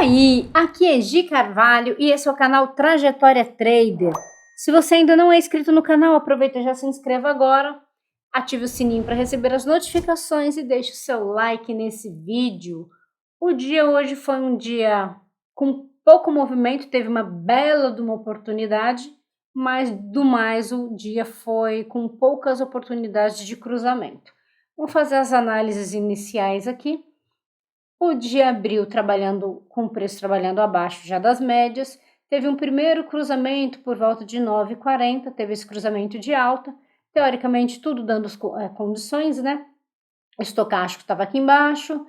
aí, aqui é Gi Carvalho e esse é o canal Trajetória Trader. Se você ainda não é inscrito no canal, aproveita e já se inscreva agora, ative o sininho para receber as notificações e deixe o seu like nesse vídeo. O dia hoje foi um dia com pouco movimento, teve uma bela de uma oportunidade, mas do mais o dia foi com poucas oportunidades de cruzamento. Vamos fazer as análises iniciais aqui. O dia abriu com o preço trabalhando abaixo já das médias, teve um primeiro cruzamento por volta de 9,40, teve esse cruzamento de alta, teoricamente tudo dando condições, né? O estocástico estava aqui embaixo,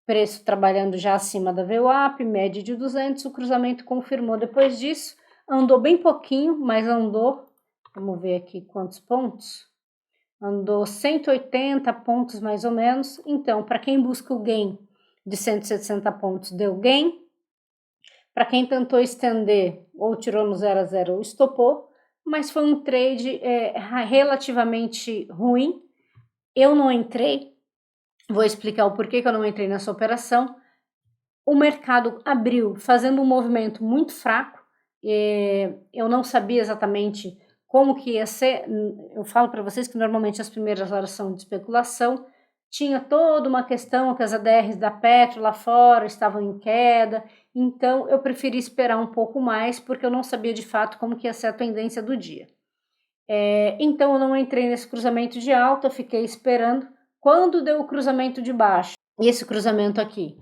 preço trabalhando já acima da VWAP, média de 200, o cruzamento confirmou depois disso, andou bem pouquinho, mas andou, vamos ver aqui quantos pontos, andou 180 pontos mais ou menos, então para quem busca o gain de 160 pontos deu gain, para quem tentou estender ou tirou no 0 a 0 estopou, mas foi um trade relativamente ruim. Eu não entrei, vou explicar o porquê que eu não entrei nessa operação. O mercado abriu fazendo um movimento muito fraco, eu não sabia exatamente como que ia ser. Eu falo para vocês que normalmente as primeiras horas são de especulação. Tinha toda uma questão que as ADRs da Petro lá fora estavam em queda, então eu preferi esperar um pouco mais, porque eu não sabia de fato como que ia ser a tendência do dia. Então eu não entrei nesse cruzamento de alta, fiquei esperando. Quando deu o cruzamento de baixo, e esse cruzamento aqui,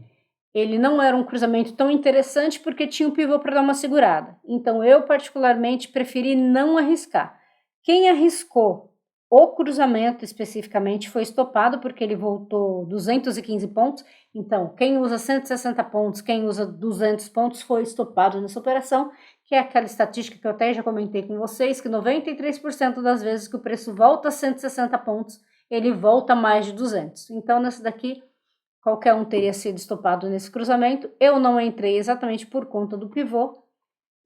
ele não era um cruzamento tão interessante porque tinha um pivô para dar uma segurada. Então eu particularmente preferi não arriscar. Quem arriscou o cruzamento especificamente foi estopado porque ele voltou 215 pontos. Então quem usa 160 pontos, quem usa 200 pontos foi estopado nessa operação, que é aquela estatística que eu até já comentei com vocês, que 93% das vezes que o preço volta a 160 pontos, ele volta a mais de 200. Então nessa daqui qualquer um teria sido estopado nesse cruzamento. Eu não entrei exatamente por conta do pivô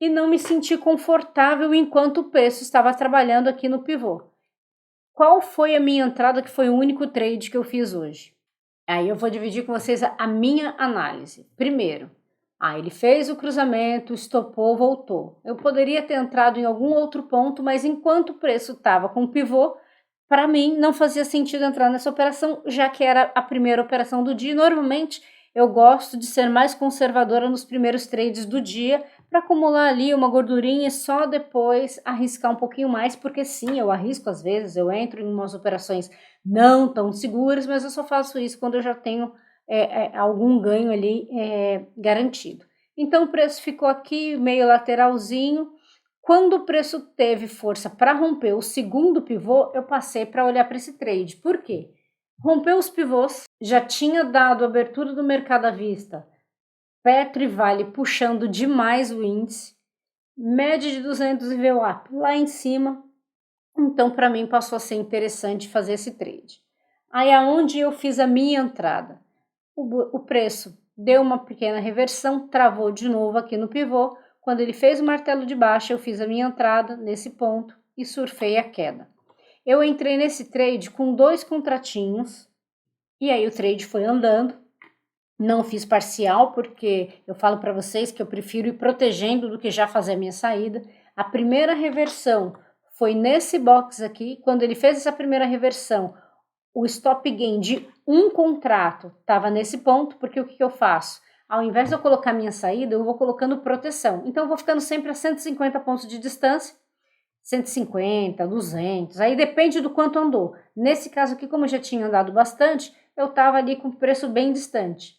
e não me senti confortável enquanto o preço estava trabalhando aqui no pivô. Qual foi a minha entrada, que foi o único trade que eu fiz hoje? Aí eu vou dividir com vocês a minha análise. Primeiro, ele fez o cruzamento, estopou, voltou. Eu poderia ter entrado em algum outro ponto, mas enquanto o preço estava com pivô, para mim não fazia sentido entrar nessa operação, já que era a primeira operação do dia. Normalmente eu gosto de ser mais conservadora nos primeiros trades do dia, para acumular ali uma gordurinha e só depois arriscar um pouquinho mais, porque sim, eu arrisco às vezes, eu entro em umas operações não tão seguras, mas eu só faço isso quando eu já tenho algum ganho ali garantido. Então o preço ficou aqui meio lateralzinho. Quando o preço teve força para romper o segundo pivô, eu passei para olhar para esse trade. Por quê? Rompeu os pivôs, já tinha dado abertura do mercado à vista, Petro e Vale puxando demais o índice, média de 200 e VWAP lá em cima, então para mim passou a ser interessante fazer esse trade. Aí aonde eu fiz a minha entrada, o preço deu uma pequena reversão, travou de novo aqui no pivô. Quando ele fez o martelo de baixa, eu fiz a minha entrada nesse ponto e surfei a queda. Eu entrei nesse trade com 2 contratinhos e aí o trade foi andando. Não fiz parcial porque eu falo para vocês que eu prefiro ir protegendo do que já fazer a minha saída. A primeira reversão foi nesse box aqui. Quando ele fez essa primeira reversão, o stop gain de um contrato estava nesse ponto, porque o que eu faço? Ao invés de eu colocar minha saída, eu vou colocando proteção. Então eu vou ficando sempre a 150 pontos de distância, 150, 200, aí depende do quanto andou. Nesse caso aqui, como eu já tinha andado bastante, eu estava ali com o preço bem distante.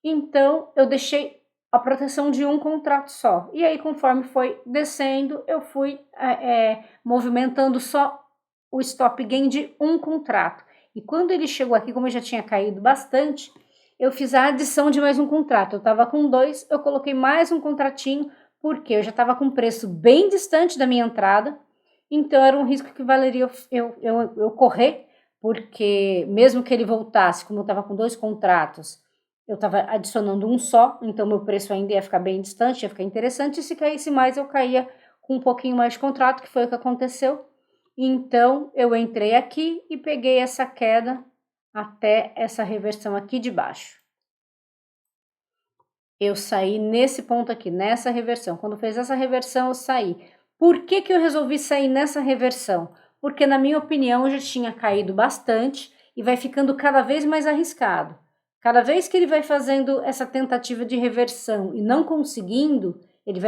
Então eu deixei a proteção de um contrato só. E aí, conforme foi descendo, eu fui movimentando só o stop gain de um contrato. E quando ele chegou aqui, como eu já tinha caído bastante, eu fiz a adição de mais um contrato. Eu estava com 2, eu coloquei mais um contratinho, porque eu já estava com um preço bem distante da minha entrada, então era um risco que valeria eu correr, porque mesmo que ele voltasse, como eu estava com 2 contratos, eu estava adicionando um só, então meu preço ainda ia ficar bem distante, ia ficar interessante, e se caísse mais, eu caía com um pouquinho mais de contrato, que foi o que aconteceu. Então, eu entrei aqui e peguei essa queda até essa reversão aqui de baixo. Eu saí nesse ponto aqui, nessa reversão. Quando fez essa reversão, eu saí. Por que que eu resolvi sair nessa reversão? Porque, na minha opinião, já tinha caído bastante e vai ficando cada vez mais arriscado. Cada vez que ele vai fazendo essa tentativa de reversão e não conseguindo, ele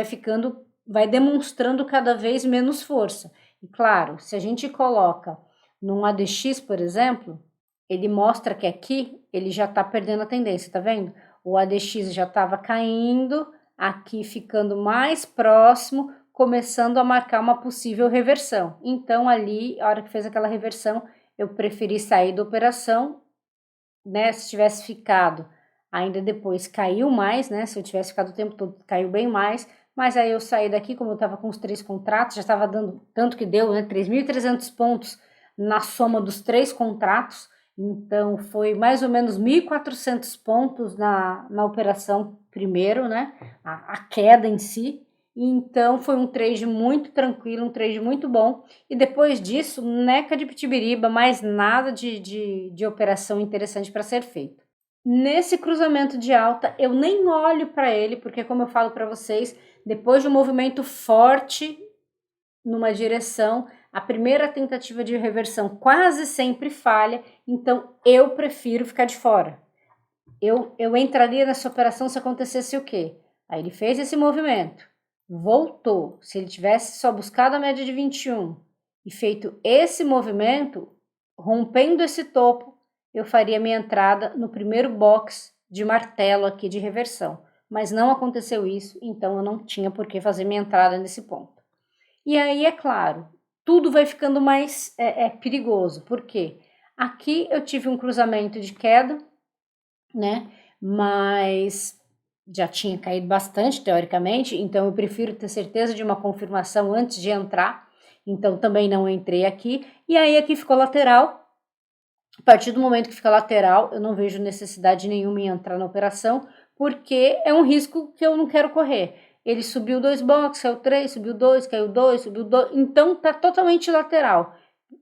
vai demonstrando cada vez menos força. E claro, se a gente coloca num ADX, por exemplo, ele mostra que aqui ele já está perdendo a tendência, tá vendo? O ADX já estava caindo, aqui ficando mais próximo, começando a marcar uma possível reversão. Então ali, a hora que fez aquela reversão, eu preferi sair da operação, né? Se tivesse ficado, ainda depois caiu mais, né? Se eu tivesse ficado o tempo todo, caiu bem mais. Mas aí eu saí daqui, como eu estava com os 3 contratos, já estava dando tanto que deu, né? 3.300 pontos na soma dos 3 contratos. Então, foi mais ou menos 1.400 pontos na operação primeiro, né? A queda em si. Então, foi um trade muito tranquilo, um trade muito bom. E depois disso, neca de pitibiriba, mais nada de operação interessante para ser feito. Nesse cruzamento de alta, eu nem olho para ele, porque como eu falo para vocês, depois de um movimento forte numa direção, a primeira tentativa de reversão quase sempre falha, então eu prefiro ficar de fora. Eu entraria nessa operação se acontecesse o quê? Aí ele fez esse movimento, voltou. Se ele tivesse só buscado a média de 21 e feito esse movimento, rompendo esse topo, eu faria minha entrada no primeiro box de martelo aqui de reversão. Mas não aconteceu isso, então eu não tinha por que fazer minha entrada nesse ponto. E aí, é claro, tudo vai ficando mais perigoso. Por quê? Aqui eu tive um cruzamento de queda, né? Mas já tinha caído bastante, teoricamente, então eu prefiro ter certeza de uma confirmação antes de entrar. Então também não entrei aqui. E aí aqui ficou lateral. A partir do momento que fica lateral, eu não vejo necessidade nenhuma em entrar na operação, porque é um risco que eu não quero correr. Ele subiu 2 boxes, caiu 3, subiu 2, caiu 2, subiu 2, então tá totalmente lateral.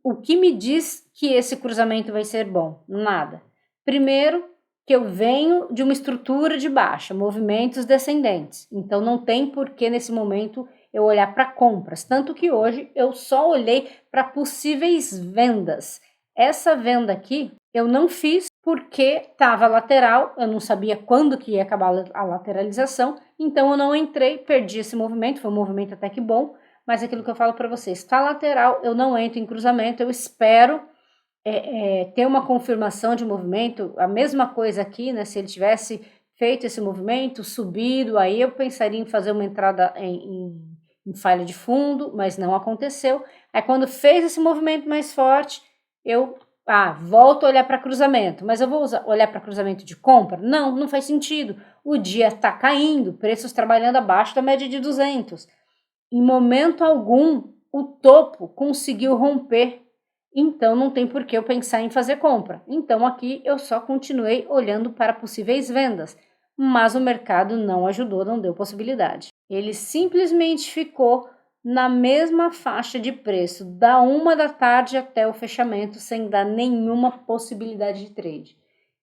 O que me diz que esse cruzamento vai ser bom? Nada. Primeiro, que eu venho de uma estrutura de baixa, movimentos descendentes. Então não tem por que nesse momento eu olhar para compras. Tanto que hoje eu só olhei para possíveis vendas. Essa venda aqui eu não fiz porque estava lateral, eu não sabia quando que ia acabar a lateralização, então eu não entrei, perdi esse movimento, foi um movimento até que bom, mas aquilo que eu falo para vocês, está lateral, eu não entro em cruzamento, eu espero ter uma confirmação de movimento, a mesma coisa aqui, né? Se ele tivesse feito esse movimento, subido, aí eu pensaria em fazer uma entrada em falha de fundo, mas não aconteceu. Aí quando fez esse movimento mais forte, eu volto a olhar para cruzamento, mas eu vou olhar para cruzamento de compra? Não, não faz sentido. O dia está caindo, preços trabalhando abaixo da média de 200. Em momento algum, o topo conseguiu romper, então não tem por que eu pensar em fazer compra. Então aqui eu só continuei olhando para possíveis vendas, mas o mercado não ajudou, não deu possibilidade. Ele simplesmente ficou na mesma faixa de preço, da 1 da tarde até o fechamento, sem dar nenhuma possibilidade de trade.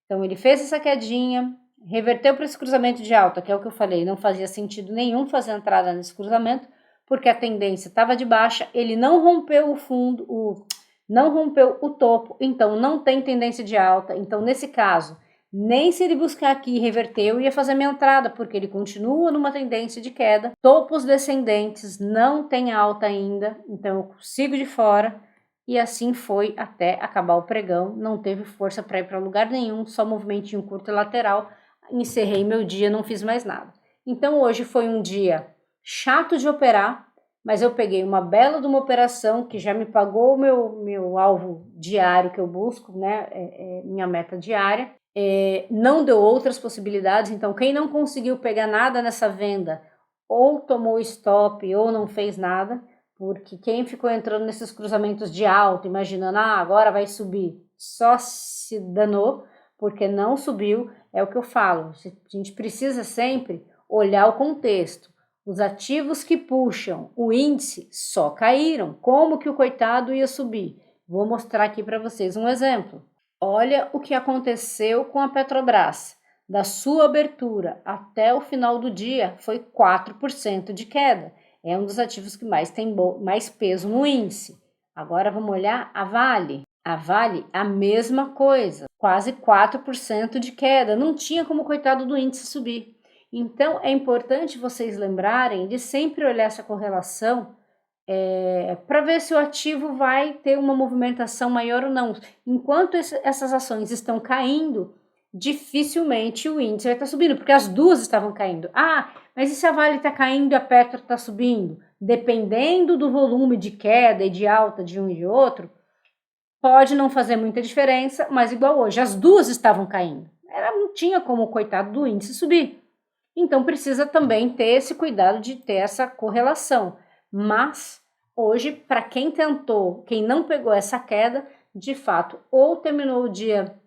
Então ele fez essa quedinha, reverteu para esse cruzamento de alta, que é o que eu falei, não fazia sentido nenhum fazer entrada nesse cruzamento, porque a tendência estava de baixa, ele não rompeu o fundo, não rompeu o topo, então não tem tendência de alta. Então nesse caso, nem se ele buscar aqui e reverter, eu ia fazer minha entrada, porque ele continua numa tendência de queda, topos descendentes, não tem alta ainda, então eu sigo de fora, e assim foi até acabar o pregão, não teve força para ir para lugar nenhum, só movimentinho curto e lateral, encerrei meu dia, não fiz mais nada. Então hoje foi um dia chato de operar, mas eu peguei uma bela de uma operação que já me pagou o meu alvo diário que eu busco, né, minha meta diária. Não deu outras possibilidades, então quem não conseguiu pegar nada nessa venda ou tomou stop ou não fez nada, porque quem ficou entrando nesses cruzamentos de alta, imaginando, agora vai subir, só se danou, porque não subiu. É o que eu falo, a gente precisa sempre olhar o contexto. Os ativos que puxam o índice só caíram, como que o coitado ia subir? Vou mostrar aqui para vocês um exemplo. Olha o que aconteceu com a Petrobras. da sua abertura até o final do dia foi 4% de queda. É um dos ativos que mais tem mais peso no índice. Agora vamos olhar a Vale. A Vale, a mesma coisa, quase 4% de queda. Não tinha como o coitado do índice subir. Então, é importante vocês lembrarem de sempre olhar essa correlação para ver se o ativo vai ter uma movimentação maior ou não. Enquanto essas ações estão caindo, dificilmente o índice vai estar subindo, porque as duas estavam caindo. Ah, mas e se a Vale está caindo e a Petro está subindo? Dependendo do volume de queda e de alta de um e de outro, pode não fazer muita diferença, mas igual hoje, as duas estavam caindo. Não tinha como o coitado do índice subir. Então precisa também ter esse cuidado de ter essa correlação. Mas hoje, para quem tentou, quem não pegou essa queda, de fato, ou terminou o dia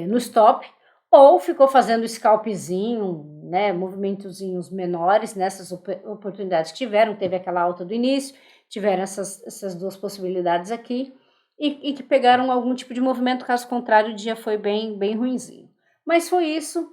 no stop, ou ficou fazendo scalpzinho, né, movimentozinhos menores nessas oportunidades que tiveram, teve aquela alta do início, tiveram essas duas possibilidades aqui, e que pegaram algum tipo de movimento, caso contrário, o dia foi bem ruinzinho. Mas foi isso,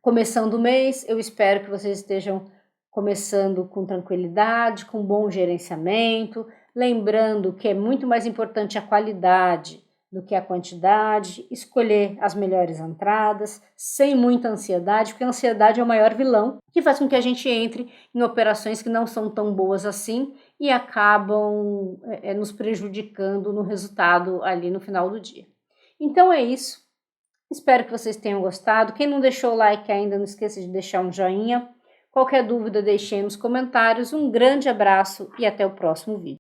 começando o mês, eu espero que vocês estejam começando com tranquilidade, com bom gerenciamento, lembrando que é muito mais importante a qualidade do que a quantidade, escolher as melhores entradas, sem muita ansiedade, porque a ansiedade é o maior vilão, que faz com que a gente entre em operações que não são tão boas assim e acabam nos prejudicando no resultado ali no final do dia. Então é isso, espero que vocês tenham gostado. Quem não deixou o like ainda, não esqueça de deixar um joinha. Qualquer dúvida, deixe aí nos comentários. Um grande abraço e até o próximo vídeo.